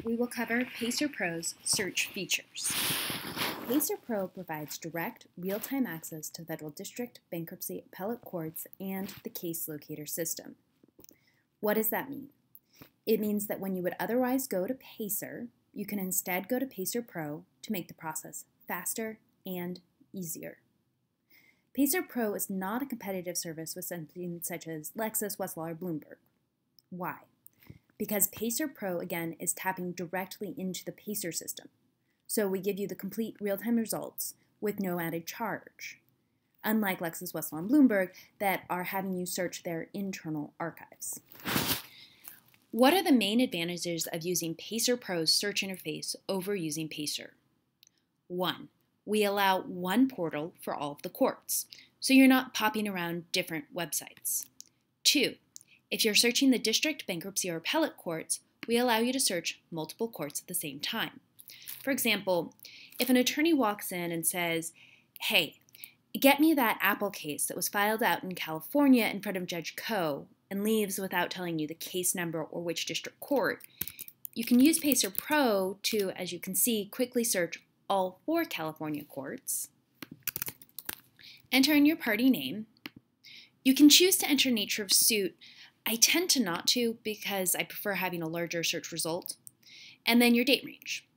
we will cover Pacer Pro's search features. Pacer Pro provides direct, real-time access to federal district, bankruptcy, appellate courts, and the case locator system. What does that mean? It means that when you would otherwise go to Pacer, you can instead go to Pacer Pro to make the process faster and easier. Pacer Pro is not a competitive service with something such as Lexis, Westlaw, or Bloomberg. Why? Because Pacer Pro, again, is tapping directly into the Pacer system. So we give you the complete real-time results with no added charge, unlike Lexis, Westlaw, and Bloomberg that are having you search their internal archives. What are the main advantages of using Pacer Pro's search interface over using Pacer? 1. We allow one portal for all of the courts, so you're not popping around different websites. 2. If you're searching the district, bankruptcy, or appellate courts, we allow you to search multiple courts at the same time. For example, if an attorney walks in and says, hey, get me that Apple case that was filed out in California in front of Judge Koh, and leaves without telling you the case number or which district court, you can use Pacer Pro to, as you can see, quickly search all 4 California courts. Enter in your party name. You can choose to enter nature of suit. I tend to not to because I prefer having a larger search result. And then your date range.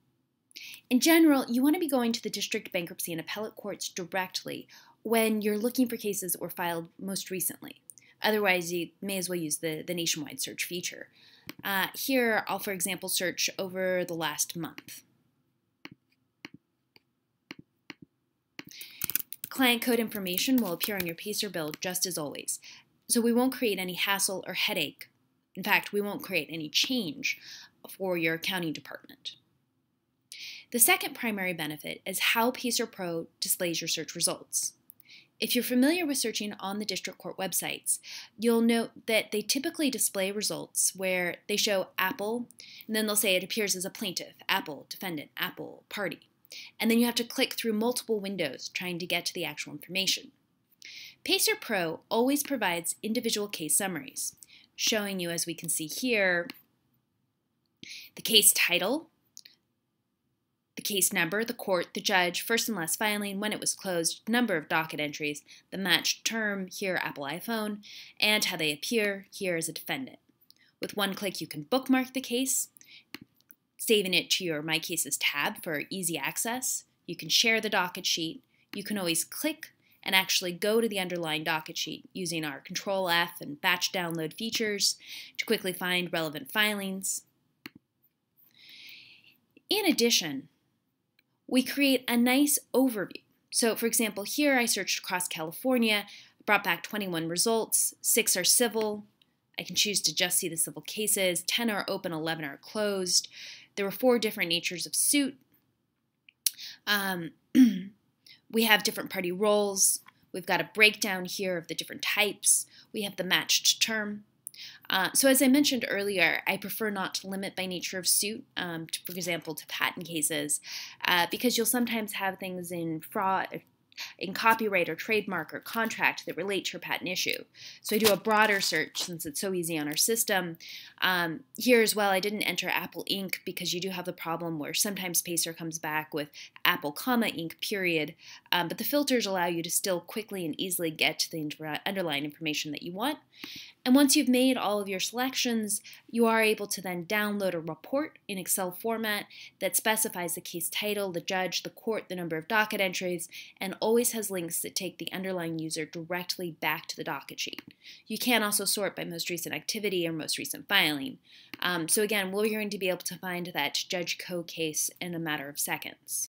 In general, you want to be going to the district, bankruptcy, and appellate courts directly when you're looking for cases that were filed most recently. Otherwise, you may as well use the nationwide search feature. Here, I'll, for example, search over the last month. Client code information will appear on your Pacer bill just as always, so we won't create any hassle or headache. In fact, we won't create any change for your accounting department. The second primary benefit is how Pacer Pro displays your search results. If you're familiar with searching on the district court websites, you'll note that they typically display results where they show Apple, and then they'll say it appears as a plaintiff, Apple, defendant, Apple, party. And then you have to click through multiple windows trying to get to the actual information. Pacer Pro always provides individual case summaries, showing you, as we can see here, the case title, the case number, the court, the judge, first and last filing, when it was closed, number of docket entries, the matched term, here Apple iPhone, and how they appear here as a defendant. With one click, you can bookmark the case, saving it to your My Cases tab for easy access. You can share the docket sheet. You can always click and actually go to the underlying docket sheet using our Control F and batch download features to quickly find relevant filings. In addition, we create a nice overview. So for example, here I searched across California, brought back 21 results, 6 are civil. I can choose to just see the civil cases, 10 are open, 11 are closed. There were 4 different natures of suit. We have different party roles. We've got a breakdown here of the different types. We have the matched term. So as I mentioned earlier, I prefer not to limit by nature of suit, for example, to patent cases, because you'll sometimes have things in fraud, in copyright or trademark or contract that relate to your patent issue. So I do a broader search since it's so easy on our system. Here as well, I didn't enter Apple Inc. because you do have the problem where sometimes Pacer comes back with Apple, Inc. period, but the filters allow you to still quickly and easily get to the underlying information that you want. And once you've made all of your selections, you are able to then download a report in Excel format that specifies the case title, the judge, the court, the number of docket entries, and always has links that take the underlying user directly back to the docket sheet. You can also sort by most recent activity or most recent filing. So again, we're going to be able to find that Judge Koh case in a matter of seconds.